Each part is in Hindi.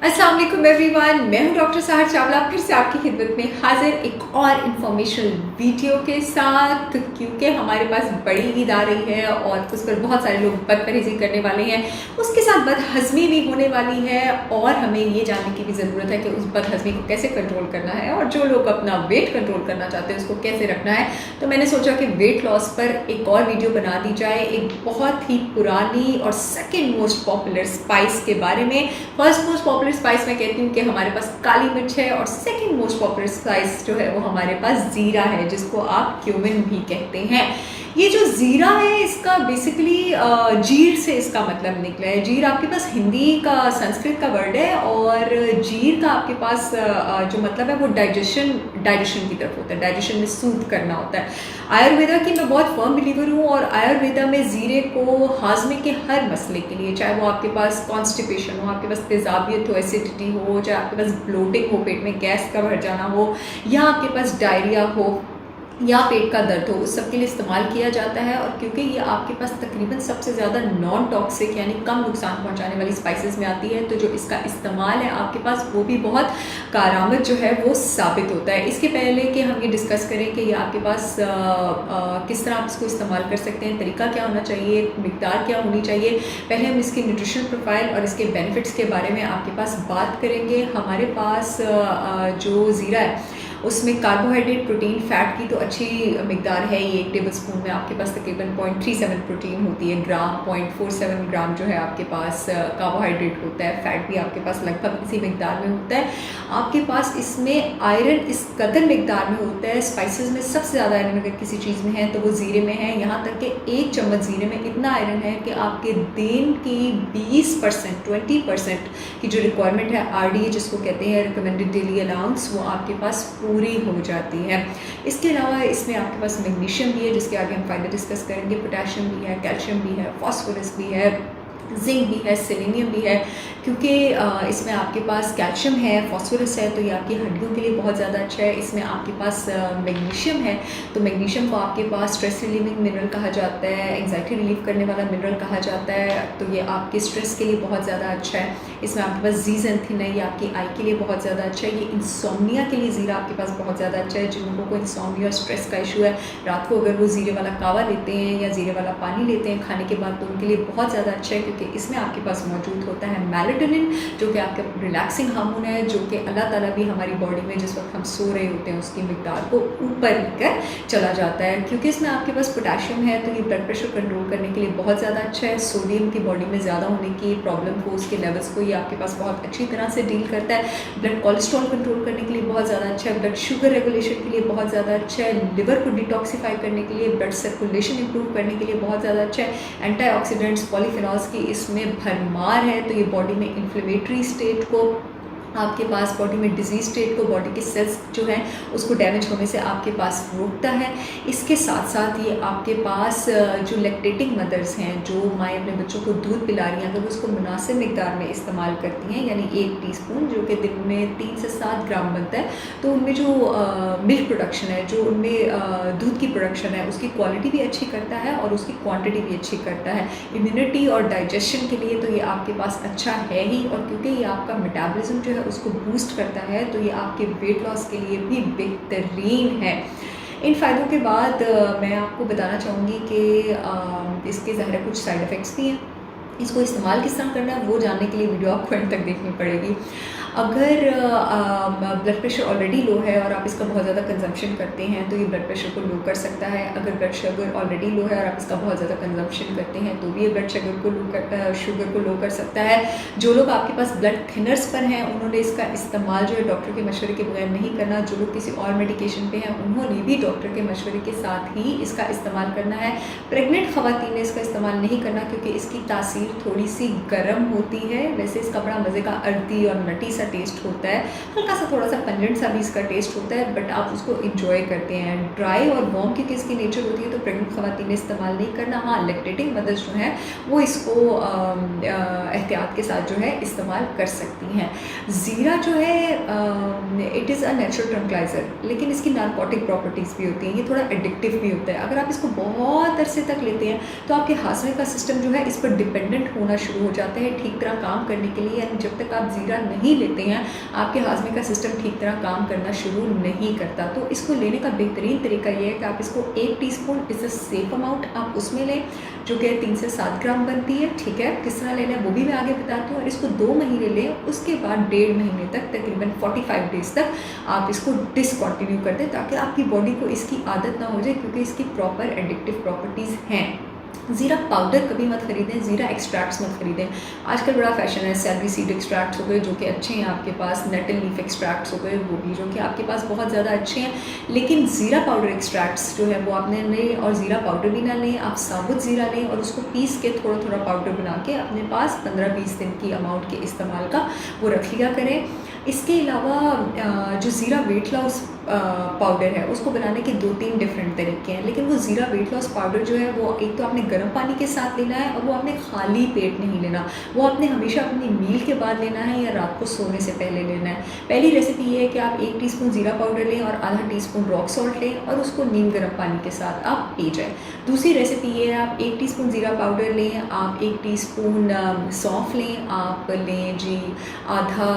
अस्सलाम वालेकुम एवरीवन, मैं हूं डॉक्टर सहर चावला फिर से आपकी खिदमत में हाजिर एक और इन्फॉर्मेशनल वीडियो के साथ। क्योंकि हमारे पास बड़ी ईद आ रही है और उस पर बहुत सारे लोग बदपरहेज़ी करने वाले हैं, उसके साथ बदहज़मी भी होने वाली है और हमें ये जानने की भी ज़रूरत है कि उस बदहज़मी को कैसे कंट्रोल करना है और जो लोग अपना वेट कंट्रोल करना चाहते हैं उसको कैसे रखना है। तो मैंने सोचा कि वेट लॉस पर एक और वीडियो बना दी जाए, एक बहुत ही पुरानी और सेकेंड मोस्ट पॉपुलर स्पाइस के बारे में। फर्स्ट मोस्ट पॉपुलर स्पाइस मैं कहती हूँ कि हमारे पास काली मिर्च है और सेकंड मोस्ट पॉपुलर स्पाइस जो है वो हमारे पास जीरा है, जिसको आप क्यूमिन भी कहते हैं। ये जो जीरा है इसका बेसिकली जीर से इसका मतलब निकला है। जीर आपके पास हिंदी का संस्कृत का वर्ड है और जीर का आपके पास जो मतलब है वो डाइजेशन की तरफ होता है, डाइजेशन में सूट करना होता है। आयुर्वेदा की मैं बहुत फर्म बिलीवर हूँ और आयुर्वेदा में जीरे को हाजमे के हर मसले के लिए, चाहे वो आपके पास कॉन्स्टिपेशन हो, आपके पास तेजाबियत हो, एसिडिटी हो, चाहे आपके पास ब्लोटिंग हो, पेट में गैस का भर जाना हो, या आपके पास डायरिया हो या पेट का दर्द हो, उस सब के लिए इस्तेमाल किया जाता है। और क्योंकि ये आपके पास तकरीबन सबसे ज़्यादा नॉन टॉक्सिक यानी कम नुकसान पहुंचाने वाली स्पाइसेस में आती है, तो जो इसका इस्तेमाल है आपके पास वो भी बहुत कारआमद जो है वो साबित होता है। इसके पहले कि हम ये डिस्कस करें कि ये आपके पास किस तरह आप इसको इस्तेमाल कर सकते हैं, तरीका क्या होना चाहिए, मिकदार क्या होनी चाहिए, पहले हम इसकी न्यूट्रिशनल प्रोफाइल और इसके बेनिफिट्स के बारे में आपके पास बात करेंगे। हमारे पास जो ज़ीरा है उसमें कार्बोहाइड्रेट, प्रोटीन, फैट की तो अच्छी मिकदार है। ये 1 टेबल स्पून में आपके पास तकरीबन 0.37 प्रोटीन होती है, ग्राम 0.47 ग्राम जो है आपके पास कार्बोहाइड्रेट होता है, फैट भी आपके पास लगभग इसी मिकदार में होता है। आपके पास इसमें आयरन इस कदर मिकदार में होता है, स्पाइसेस में सबसे ज़्यादा आयरन अगर किसी चीज़ में है तो वो ज़ीरे में है। यहाँ तक कि 1 चम्मच ज़ीरे में इतना आयरन है कि आपके दिन की 20% की जो रिक्वायरमेंट है RDA जिसको कहते हैं, रिकमेंडेड डेली अलाउंस, वो आपके पास पूरी हो जाती है। इसके अलावा इसमें आपके पास मैग्नीशियम भी है जिसके आगे हम फायदे डिस्कस करेंगे, पोटेशियम भी है, कैल्शियम भी है, फास्फोरस भी है, जिंक भी है, सेलेनियम भी है। क्योंकि इसमें आपके पास कैल्शियम है, फास्फोरस है, तो ये आपकी हड्डियों के लिए बहुत ज़्यादा अच्छा है। इसमें आपके पास मैग्नीशियम है, तो मैग्नीशियम को आपके पास स्ट्रेस रिलीविंग मिनरल कहा जाता है, एंग्जाइटी रिलीव करने वाला मिनरल कहा जाता है, तो ये आपके स्ट्रेस के लिए बहुत ज़्यादा अच्छा है। इसमें आपके पास ज़ीज़ेंथिन है, ये आपकी आई के लिए बहुत ज़्यादा अच्छा है। ये इंसोम्निया के लिए ज़ीरा आपके पास बहुत ज़्यादा अच्छा है। जिन लोगों को इंसोम्निया और स्ट्रेस का इशू है, रात को अगर वो ज़ीरे वाला कावा लेते हैं या ज़ीरे वाला पानी लेते हैं खाने के बाद, तो उनके लिए बहुत ज़्यादा अच्छा है, क्योंकि इसमें आपके पास मौजूद होता है मेलाटोनिन, जो कि आपका रिलैक्सिंग हार्मोन है, जो कि अल्लाह ताला भी हमारी बॉडी में जिस वक्त हम सो रहे होते हैं उसकी मिकदार को ऊपर लेकर चला जाता है। क्योंकि इसमें आपके पास पोटेशियम है तो ये ब्लड प्रेशर कंट्रोल करने के लिए बहुत ज़्यादा अच्छा है। सोडियम की बॉडी में ज़्यादा होने की प्रॉब्लम को, उसके लेवल्स को ये आपके पास बहुत अच्छी तरह से डील करता है। ब्लड कोलेस्ट्रॉल कंट्रोल करने के लिए बहुत ज़्यादा अच्छा है, ब्लड शुगर रेगुलेशन के लिए बहुत ज़्यादा अच्छा है, लिवर को डिटॉक्सीफाई करने के लिए, ब्लड सर्कुलेशन इंप्रूव करने के लिए बहुत ज़्यादा अच्छा है। एंटीऑक्सीडेंट्स, पॉलीफिनॉल्स की इसमें भरमार है, तो ये बॉडी में इन्फ्लेमेटरी स्टेट को, आपके पास बॉडी में डिजीज स्टेट को, बॉडी के सेल्स जो हैं उसको डैमेज होने से आपके पास रोकता है। इसके साथ साथ ये आपके पास जो लैक्टेटिंग मदर्स हैं, जो माएँ अपने बच्चों को दूध पिला रही हैं, अगर वो उसको मुनासिब मिकदार में इस्तेमाल करती हैं, यानी 1 टीस्पून जो कि दिन में 3 से 7 ग्राम बनता है, तो उनमें जो मिल्क प्रोडक्शन है, जो उनमें दूध की प्रोडक्शन है, उसकी क्वालिटी भी अच्छी करता है और उसकी क्वान्टिटी भी अच्छी करता है। इम्यूनिटी और डाइजेशन के लिए तो ये आपके पास अच्छा है ही, और क्योंकि ये आपका मेटाबॉलिज्म जो है उसको बूस्ट करता है, तो ये आपके वेट लॉस के लिए भी बेहतरीन है। इन फ़ायदों के बाद मैं आपको बताना चाहूँगी कि इसके ज़ाहिर है कुछ साइड इफ़ेक्ट्स भी हैं। इसको इस्तेमाल किस तरह करना है वो जानने के लिए वीडियो आपको एंड तक देखनी पड़ेगी। अगर ब्लड प्रेशर ऑलरेडी लो है और आप इसका बहुत ज़्यादा कंजम्पशन करते हैं तो ये ब्लड प्रेशर को लो कर सकता है। अगर ब्लड शुगर ऑलरेडी लो है और आप इसका बहुत ज़्यादा कंजम्पशन करते हैं तो भी ये ब्लड शुगर को लो कर सकता है। जो लोग आपके पास ब्लड थिनर्स पर हैं उन्होंने इसका इस्तेमाल जो है डॉक्टर के मशवरे के बगैर नहीं करना। जो लोग किसी और मेडिकेशन पे हैं उन्होंने भी डॉक्टर के मशवरे के साथ ही इसका इस्तेमाल करना है। प्रेग्नेंट ख़वातीन ने इसका इस्तेमाल नहीं करना, क्योंकि इसकी तासीर थोड़ी सी गर्म होती है। वैसे इसका बड़ा मज़े का अर्दी और नटी सा टेस्ट होता है, हल्का सा थोड़ा सा पंजेंट सा भी इसका टेस्ट होता है, बट आप उसको इंजॉय करते हैं। ड्राई और वार्म क्योंकि इसकी नेचर होती है तो प्रेगनेंट ख़वातीन ने इस्तेमाल नहीं करना। हाँ, लैक्टेटिंग मदर्स जो हैं वो इसको एहतियात के साथ जो है इस्तेमाल कर सकती हैं। ज़ीरा जो है इट इज़ अ नेचुरल ट्रंक्लाइज़र, लेकिन इसकी नारकोटिक प्रॉपर्टीज़ भी होती हैं, ये थोड़ा एडिक्टिव भी होता है। अगर आप इसको बहुत अरसे तक लेते हैं तो आपके हाजमे का सिस्टम जो है इस पर डिपेंडेंट होना शुरू हो जाता है ठीक तरह काम करने के लिए। यानी जब तक आप ज़ीरा नहीं लेते हैं आपके हाजमे का सिस्टम ठीक तरह काम करना शुरू नहीं करता। तो इसको लेने का बेहतरीन तरीका ये है कि आप इसको 1 teaspoon is a safe amount आप उसमें लें, जो कि 3 से 7 ग्राम बनती है। ठीक है, किस तरह लेना है वो भी मैं आगे बताती हूँ। और इसको 2 महीने लें, उसके बाद 1.5 महीने तक तकरीबन 45 डेज़ तक आप इसको डिसकंटिन्यू कर दें, ताकि आपकी बॉडी को इसकी आदत ना हो जाए, क्योंकि इसकी प्रॉपर एडिक्टिव प्रॉपर्टीज़ हैं। ज़ीरा पाउडर कभी मत खरीदें, ज़ीरा एक्सट्रैक्ट्स मत खरीदें। आजकल बड़ा फैशन है, सैलरी सीड एक्सट्रैक्ट्स हो गए जो कि अच्छे हैं आपके पास, नेटल लीफ एक्सट्रैक्ट्स हो गए वो भी जो कि आपके पास बहुत ज़्यादा अच्छे हैं। लेकिन ज़ीरा पाउडर एक्सट्रैक्ट्स जो है वो आपने लें, और ज़ीरा पाउडर भी ना लें, आप साबुत ज़ीरा लें और उसको पीस के थोड़ा थोड़ा पाउडर बना के अपने पास 15-20 दिन की अमाउंट के इस्तेमाल का वो रख लिया करें। इसके अलावा जो ज़ीरा वेट लॉस पाउडर है उसको बनाने के 2-3 डिफरेंट तरीके हैं, लेकिन वो ज़ीरा वेट लॉस पाउडर जो है वो एक तो आपने गर्म पानी के साथ लेना है, और वो आपने खाली पेट नहीं लेना, वो आपने हमेशा अपनी मील के बाद लेना है या रात को सोने से पहले लेना है। पहली रेसिपी ये है कि आप 1 टीस्पून ज़ीरा पाउडर लें और आधा टीस्पून रॉक सॉल्ट लें और उसको नीम गर्म पानी के साथ आप पी जाएँ। दूसरी रेसिपी ये है, आप 1 टीस्पून ज़ीरा पाउडर लें, आप 1 टीस्पून सौंफ लें, आप लें जी आधा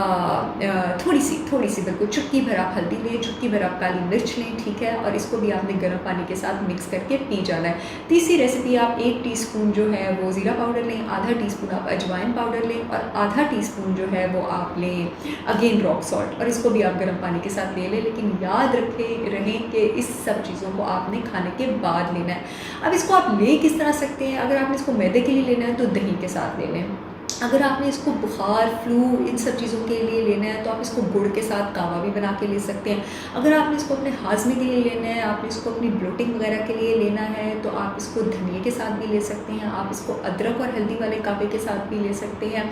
थोड़ी सी बिल्कुल चुटकी भर आप हल्दी लें, चुटकी भर आप काली मिर्च लें। ठीक है, और इसको भी आपने गर्म पानी के साथ मिक्स करके पी जाना है। तीसरी रेसिपी, आप 1 टीस्पून जो है वो ज़ीरा पाउडर लें, आधा टीस्पून आप अजवाइन पाउडर लें और आधा टीस्पून जो है वो आप लें अगेन रॉक सॉल्ट, और इसको भी आप गर्म पानी के साथ ले लें। लेकिन याद रहें कि इस सब चीज़ों को आपने खाने के बाद लेना है। अब इसको आप ले किस तरह सकते हैं? अगर आपने इसको मैदे के लिए लेना है तो दही के साथ ले लें। अगर आपने इसको बुखार, फ्लू, इन सब चीज़ों के लिए लेना है तो आप इसको गुड़ के साथ कावा भी बना के ले सकते हैं। अगर आपने इसको अपने हाजमे के लिए लेना है, आपने इसको अपनी ब्लोटिंग वगैरह के लिए लेना है तो आप इसको धनिए के साथ भी ले सकते हैं, आप इसको अदरक और हल्दी वाले कावे के साथ भी ले सकते हैं।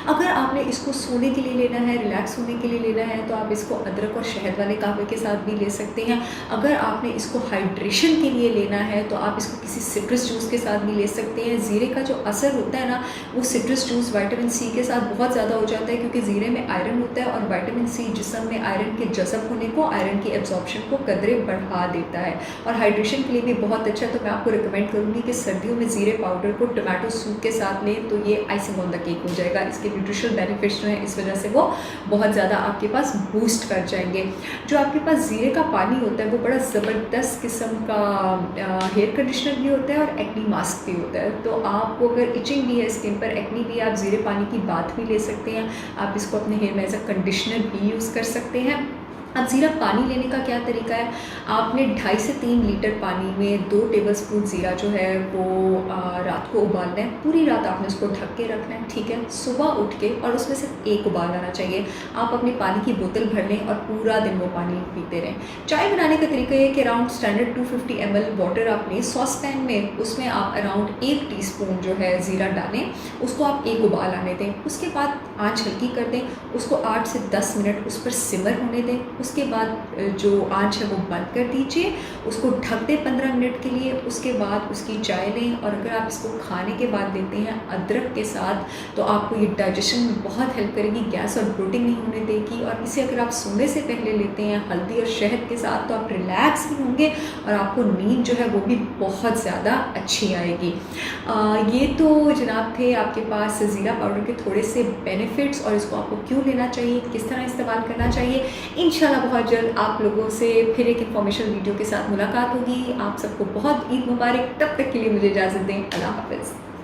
अगर आपने इसको सोने के लिए लेना है, रिलैक्स होने के लिए लेना है तो आप इसको अदरक और शहद वाले कावे के साथ भी ले सकते हैं। अगर आपने इसको हाइड्रेशन के लिए लेना है तो आप इसको किसी सिट्रस जूस के साथ भी ले सकते हैं। ज़ीरे का जो असर होता है ना, वो सिट्रस जूस विटामिन सी के साथ बहुत ज़्यादा हो जाता है, क्योंकि ज़ीरे में आयरन होता है और विटामिन सी जिस्म में आयरन के जज़ब होने को, आयरन की एब्जॉर्प्शन को कदरे बढ़ा देता है और हाइड्रेशन के लिए भी बहुत अच्छा है। तो मैं आपको रिकमेंड करूँगी कि सर्दियों में ज़ीरे पाउडर को टमाटो सूप के साथ लें तो ये आइसिंग ऑन द केक हो जाएगा। इसके न्यूट्रिशनल बेनिफिट्स जो हैं इस वजह से वो बहुत ज़्यादा आपके पास बूस्ट कर जाएंगे। जो आपके पास ज़ीरे का पानी होता है वो बड़ा ज़बरदस्त किस्म का हेयर कंडीशनर भी होता है और एक्नी मास्क भी होता है। तो आपको अगर इचिंग भी है स्किन पर, एक्नी भी, आप ज़ीरे पानी की बात भी ले सकते हैं। आप इसको अपने हेयर में एज अ कंडीशनर भी यूज़ कर सकते हैं। अब ज़ीरा पानी लेने का क्या तरीका है? आपने 2.5 से 3 लीटर पानी में 2 टेबलस्पून ज़ीरा जो है वो रात को उबालना है। पूरी रात आपने उसको ढक के रखना है। ठीक है, सुबह उठ के, और उसमें सिर्फ एक उबाल आना चाहिए, आप अपनी पानी की बोतल भर लें और पूरा दिन वो पानी पीते रहें। चाय बनाने का तरीका ये कि अराउंड स्टैंडर्ड 250 ml वाटर आप लें सॉस पैन में, उसमें आप अराउंड 1 टीस्पून जो है ज़ीरा डालें, उसको आप एक उबाल आने दें। उसके बाद आँच हल्की कर दें, उसको 8 से 10 मिनट उस पर सिमर होने दें। उसके बाद जो आँच है वो बंद कर दीजिए, उसको ढक दें 15 मिनट के लिए। उसके बाद उसकी चाय लें, और अगर आप इसको खाने के बाद लेते हैं अदरक के साथ तो आपको ये डाइजेशन में बहुत हेल्प करेगी, गैस और ब्लोटिंग नहीं होने देगी। और इसे अगर आप सोने से पहले लेते हैं हल्दी और शहद के साथ तो आप रिलैक्स भी होंगे और आपको नींद जो है वो भी बहुत ज़्यादा अच्छी आएगी। ये तो जनाब थे आपके पास ज़ीरा पाउडर के थोड़े से बेनिफिट्स और इसको आपको क्यों लेना चाहिए, किस तरह इस्तेमाल करना चाहिए। इंशाल्लाह बहुत जल्द आप लोगों से फिर एक इन्फॉर्मेशन वीडियो के साथ मुलाकात होगी। आप सबको बहुत ईद मुबारक। तब तक के लिए मुझे इजाज़त दें। अल्लाह हाफ़िज़।